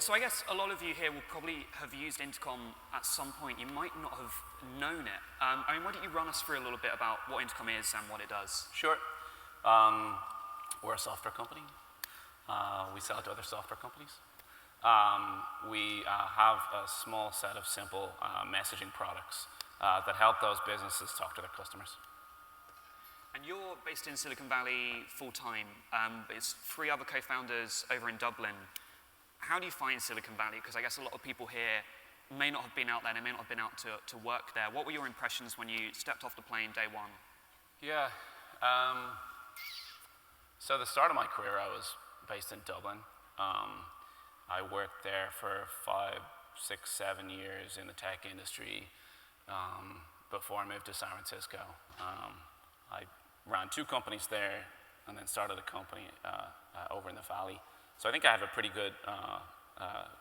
So I guess a lot of you here will probably have used Intercom at some point. You might not have known it. I mean, why don't you run us through a little bit about what Intercom is and what it does? Sure. We're a software company. We sell to other software companies. We have a small set of simple messaging products that help those businesses talk to their customers. And you're based in Silicon Valley full-time. It's 3 other co-founders over in Dublin. How do you find Silicon Valley? Because I guess a lot of people here may not have been out there, they may not have been out to work there. What were your impressions when you stepped off the plane day one? Yeah. So the start of my career, I was based in Dublin. I worked there for 5, 6, 7 years in the tech industry before I moved to San Francisco. I ran 2 companies there and then started a company over in the Valley. So I think I have a pretty good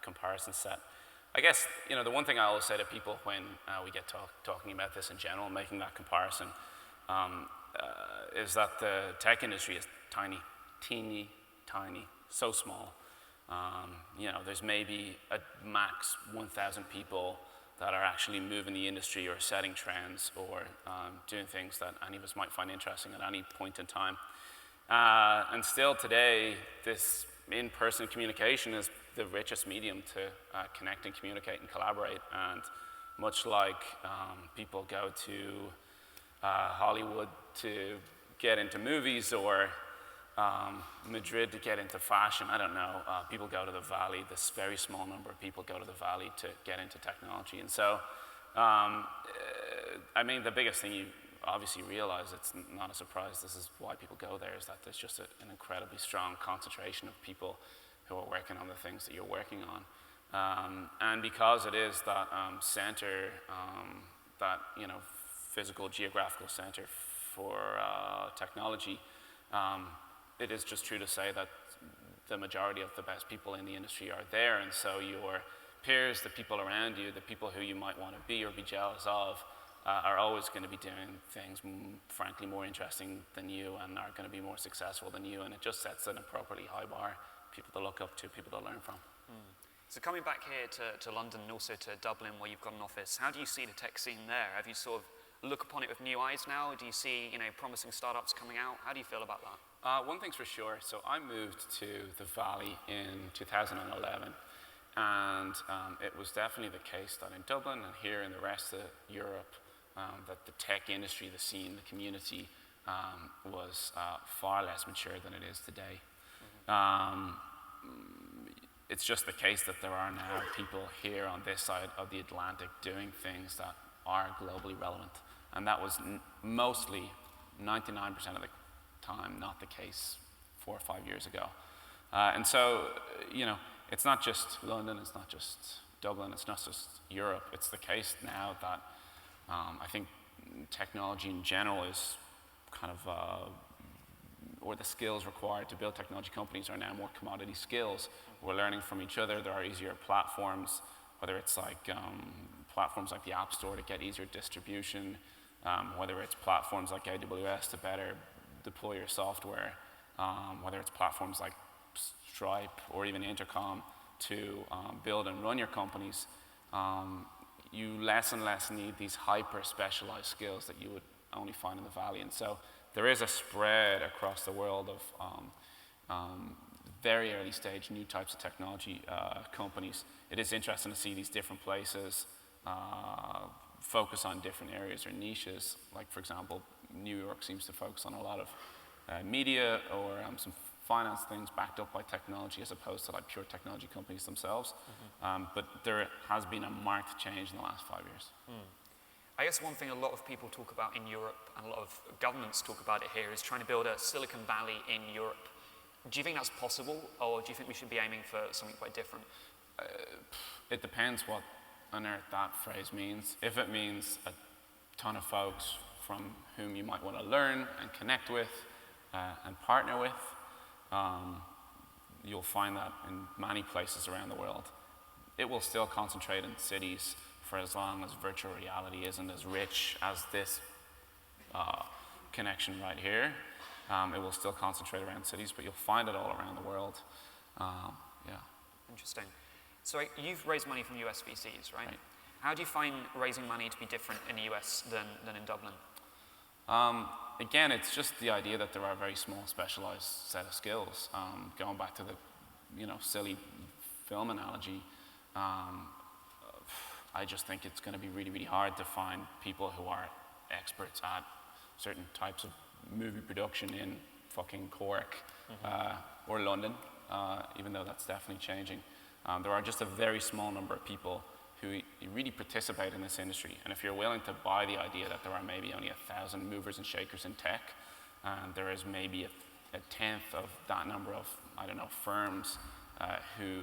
comparison set. I guess, you know, the one thing I always say to people when we get talking about this in general, making that comparison, is that the tech industry is tiny, teeny, tiny, so small. You know, there's maybe a max 1,000 people that are actually moving the industry or setting trends or doing things that any of us might find interesting at any point in time. And still today, this in-person communication is the richest medium to connect and communicate and collaborate. And much like people go to Hollywood to get into movies or Madrid to get into fashion, I don't know, people go to the Valley, this very small number of people go to the Valley to get into technology. And so, I mean, the biggest thing you obviously realize, it's not a surprise, this is why people go there, is that there's just an incredibly strong concentration of people who are working on the things that you're working on. And because it is that center, that, you know, physical geographical center for technology, it is just true to say that the majority of the best people in the industry are there, and so your peers, the people around you, the people who you might want to be or be jealous of, are always going to be doing things, frankly, more interesting than you and are going to be more successful than you, and it just sets an appropriately high bar, people to look up to, people to learn from. So coming back here to London and also to Dublin, where you've got an office, how do you see the tech scene there? Have you sort of look upon it with new eyes now? Do you see, you know, promising startups coming out? How do you feel about that? One thing's for sure. So I moved to the Valley in 2011, and it was definitely the case that in Dublin and here in the rest of Europe, that the tech industry, the scene, the community was far less mature than it is today. It's just the case that there are now people here on this side of the Atlantic doing things that are globally relevant. And that was mostly, 99% of the time, not the case 4 or 5 years ago. And so, you know, it's not just London, it's not just Dublin, it's not just Europe. It's the case now that I think technology in general is kind of, or the skills required to build technology companies are now more commodity skills. We're learning from each other. There are easier platforms, whether it's like platforms like the App Store to get easier distribution, whether it's platforms like AWS to better deploy your software, whether it's platforms like Stripe or even Intercom to build and run your companies. You less and less need these hyper-specialized skills that you would only find in the Valley. And so there is a spread across the world of very early stage new types of technology companies. It is interesting to see these different places focus on different areas or niches. Like, for example, New York seems to focus on a lot of media or some finance things backed up by technology as opposed to like pure technology companies themselves. But there has been a marked change in the last 5 years. I guess one thing a lot of people talk about in Europe, and a lot of governments talk about it here, is trying to build a Silicon Valley in Europe. Do you think that's possible, or do you think we should be aiming for something quite different? It depends what on earth that phrase means. If it means a ton of folks from whom you might want to learn and connect with and partner with, you'll find that in many places around the world. It will still concentrate in cities for as long as virtual reality isn't as rich as this connection right here. It will still concentrate around cities, but you'll find it all around the world. Yeah. Interesting. So you've raised money from US VCs, right? Right. How do you find raising money to be different in the US than in Dublin? Again, it's just the idea that there are a very small specialized set of skills. Going back to the, silly film analogy, I just think it's going to be really, really hard to find people who are experts at certain types of movie production in fucking Cork or London, even though that's definitely changing. There are just a very small number of people who really participate in this industry. And if you're willing to buy the idea that there are maybe only 1,000 movers and shakers in tech, and there is maybe a tenth of that number of, firms who,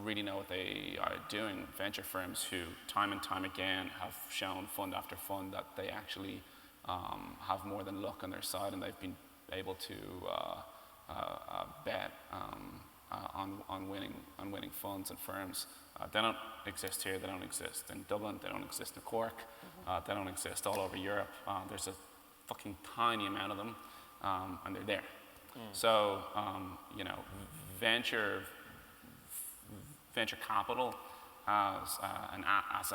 really know what they are doing, venture firms who time and time again have shown fund after fund that they actually have more than luck on their side, and they've been able to bet on winning funds and firms. They don't exist here. They don't exist in Dublin. They don't exist in Cork. They don't exist all over Europe. There's a fucking tiny amount of them, and they're there. So venture capital as an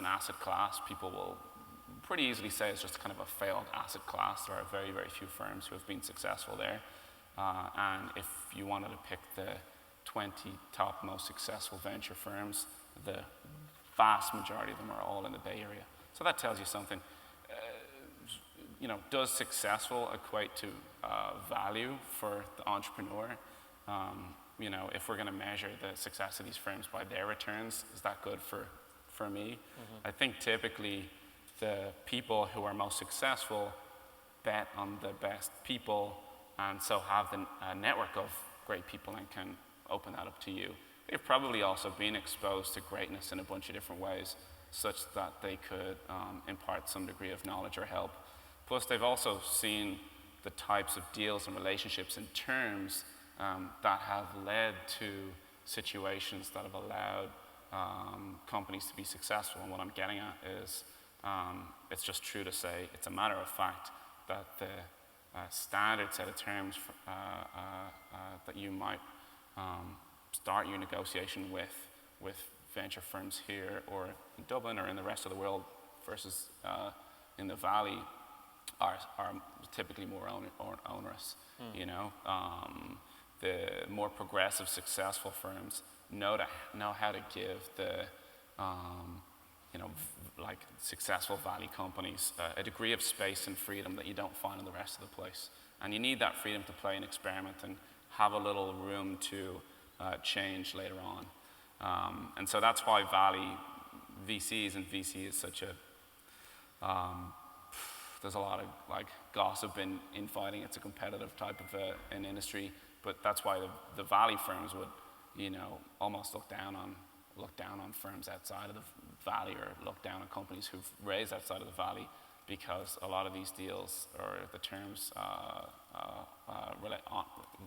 asset class, people will pretty easily say it's just kind of a failed asset class. There are very, very few firms who have been successful there. And if you wanted to pick the 20 top most successful venture firms, the vast majority of them are all in the Bay Area. So that tells you something. Does successful equate to value for the entrepreneur? If we're going to measure the success of these firms by their returns, is that good for me? I think typically the people who are most successful bet on the best people, and so have a network of great people and can open that up to you. They've probably also been exposed to greatness in a bunch of different ways, such that they could impart some degree of knowledge or help. Plus, they've also seen the types of deals and relationships and terms that have led to situations that have allowed companies to be successful. And what I'm getting at is, it's just true to say, it's a matter of fact that the standard set of terms that you might start your negotiation with venture firms here or in Dublin or in the rest of the world versus in the Valley are typically more onerous. The more progressive, successful firms know how to give the like successful Valley companies a degree of space and freedom that you don't find in the rest of the place. And you need that freedom to play and experiment and have a little room to change later on. And so that's why Valley VCs and VC is such a, there's a lot of like gossip and infighting. It's a competitive type of an industry, but that's why the Valley firms would, almost look down on firms outside of the Valley, or look down on companies who've raised outside of the Valley, because a lot of these deals, or the terms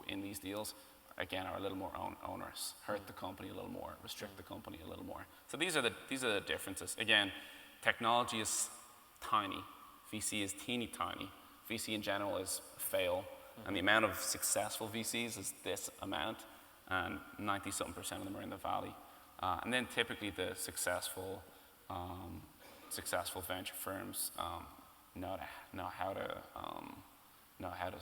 in these deals, again, are a little more onerous, hurt the company a little more, restrict the company a little more. So these are the differences. Again, technology is tiny, VC is teeny tiny. VC in general is fail, and the amount of successful VCs is this amount, and 90-something% of them are in the Valley. And then typically the successful venture firms know how to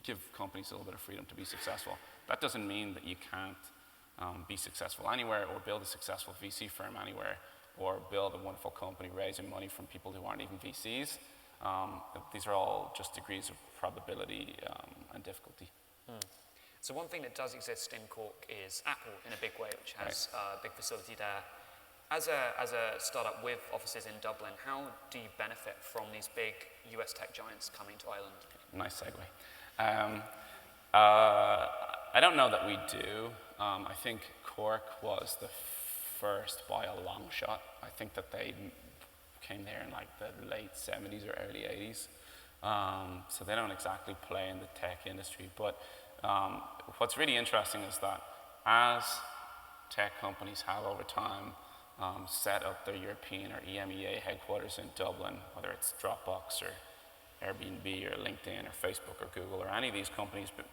give companies a little bit of freedom to be successful. That doesn't mean that you can't be successful anywhere, or build a successful VC firm anywhere, or build a wonderful company raising money from people who aren't even VCs. These are all just degrees of probability and difficulty. So one thing that does exist in Cork is Apple in a big way, which has a big facility there. As a startup with offices in Dublin, how do you benefit from these big US tech giants coming to Ireland? Nice segue. I don't know that we do. I think Cork was the first by a long shot. I think that they came there in like the late 70s or early 80s. So they don't exactly play in the tech industry. But what's really interesting is that as tech companies have over time set up their European or EMEA headquarters in Dublin, whether it's Dropbox or Airbnb or LinkedIn or Facebook or Google or any of these companies, but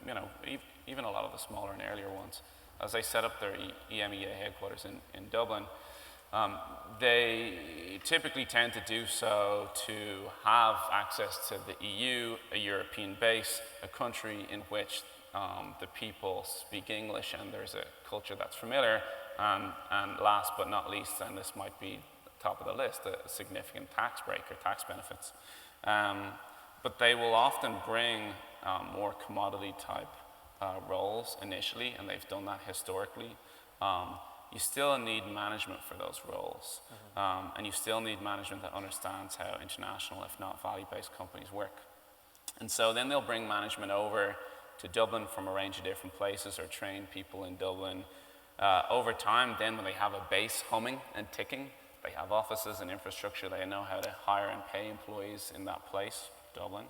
even a lot of the smaller and earlier ones, as they set up their EMEA headquarters in Dublin, they typically tend to do so to have access to the EU, a European base, a country in which the people speak English and there's a culture that's familiar, and last but not least, and this might be top of the list, a significant tax break or tax benefits. But they will often bring more commodity type roles initially, and they've done that historically. You still need management for those roles, and you still need management that understands how international, if not value-based companies work. And so then they'll bring management over to Dublin from a range of different places or train people in Dublin. Over time, then when they have a base humming and ticking, they have offices and infrastructure, they know how to hire and pay employees in that place, Dublin.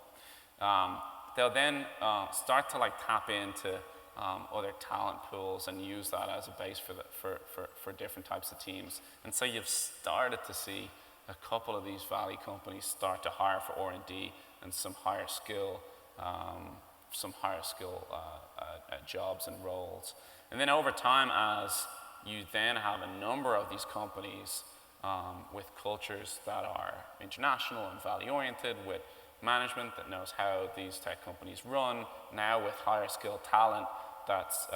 They'll then start to tap into other talent pools and use that as a base for different types of teams. And so you've started to see a couple of these Valley companies start to hire for R&D and some higher skill jobs and roles. And then over time, as you then have a number of these companies with cultures that are international and value-oriented, with management that knows how these tech companies run, now with higher skilled talent that's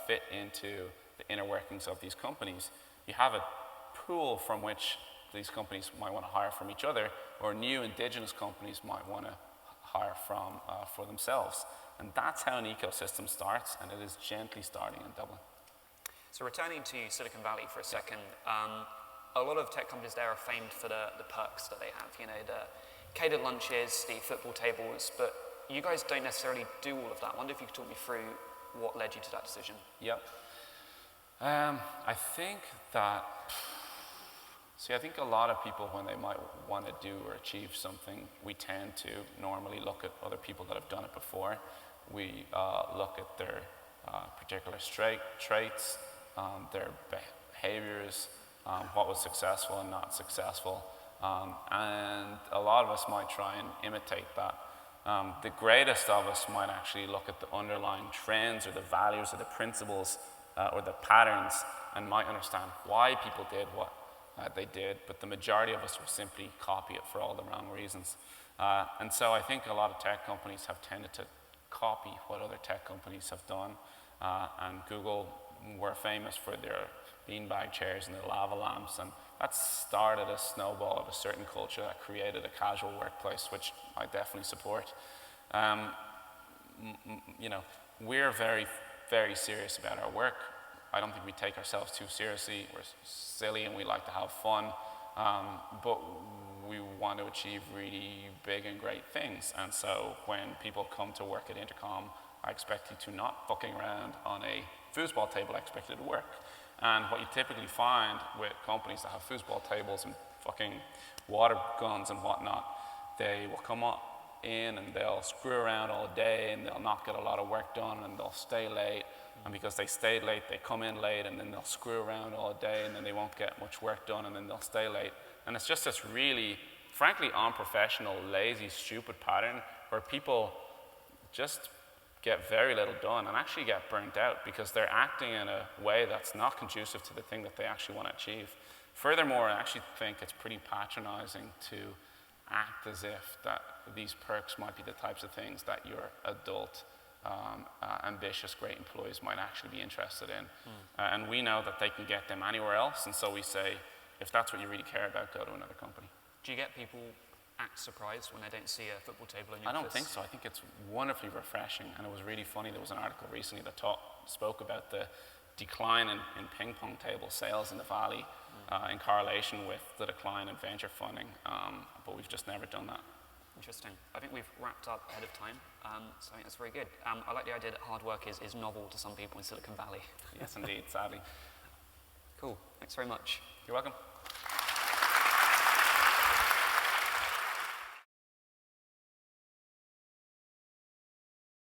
fit into the inner workings of these companies, you have a pool from which these companies might want to hire from each other, or new indigenous companies might want to hire from for themselves. And that's how an ecosystem starts, and it is gently starting in Dublin. So returning to Silicon Valley for a second, a lot of tech companies there are famed for the perks that they have, the catered lunches, the football tables, but you guys don't necessarily do all of that. I wonder if you could talk me through what led you to that decision. Yep. I think that, I think a lot of people, when they might want to do or achieve something, we tend to normally look at other people that have done it before. We look at their particular traits, their behaviors, what was successful and not successful. And a lot of us might try and imitate that. The greatest of us might actually look at the underlying trends or the values or the principles or the patterns and might understand why people did what they did, but the majority of us will simply copy it for all the wrong reasons. And so I think a lot of tech companies have tended to copy what other tech companies have done. And Google were famous for their beanbag chairs and their lava lamps, and that started a snowball of a certain culture that created a casual workplace, which I definitely support. We're very, very serious about our work. I don't think we take ourselves too seriously. We're silly and we like to have fun, but we want to achieve really big and great things. And so when people come to work at Intercom, I expect you to not fucking around on a foosball table. I expect you to work. And what you typically find with companies that have foosball tables and fucking water guns and whatnot, they will come in and they'll screw around all day and they'll not get a lot of work done and they'll stay late. And because they stayed late, they come in late and then they'll screw around all day and then they won't get much work done and then they'll stay late. And it's just this really, frankly, unprofessional, lazy, stupid pattern where people just get very little done and actually get burnt out because they're acting in a way that's not conducive to the thing that they actually want to achieve. Furthermore, I actually think it's pretty patronizing to act as if that these perks might be the types of things that your adult, ambitious, great employees might actually be interested in. And we know that they can get them anywhere else, and so we say, if that's what you really care about, go to another company. Do you get people act surprised when they don't see a football table in your office? I don't office? think so. I think it's wonderfully refreshing, and it was really funny. There was an article recently that spoke about the decline in ping pong table sales in the Valley in correlation with the decline in venture funding, but we've just never done that. Interesting. I think we've wrapped up ahead of time, so I think that's very good. I like the idea that hard work is novel to some people in Silicon Valley. Yes, indeed, sadly. Cool. Thanks very much. You're welcome.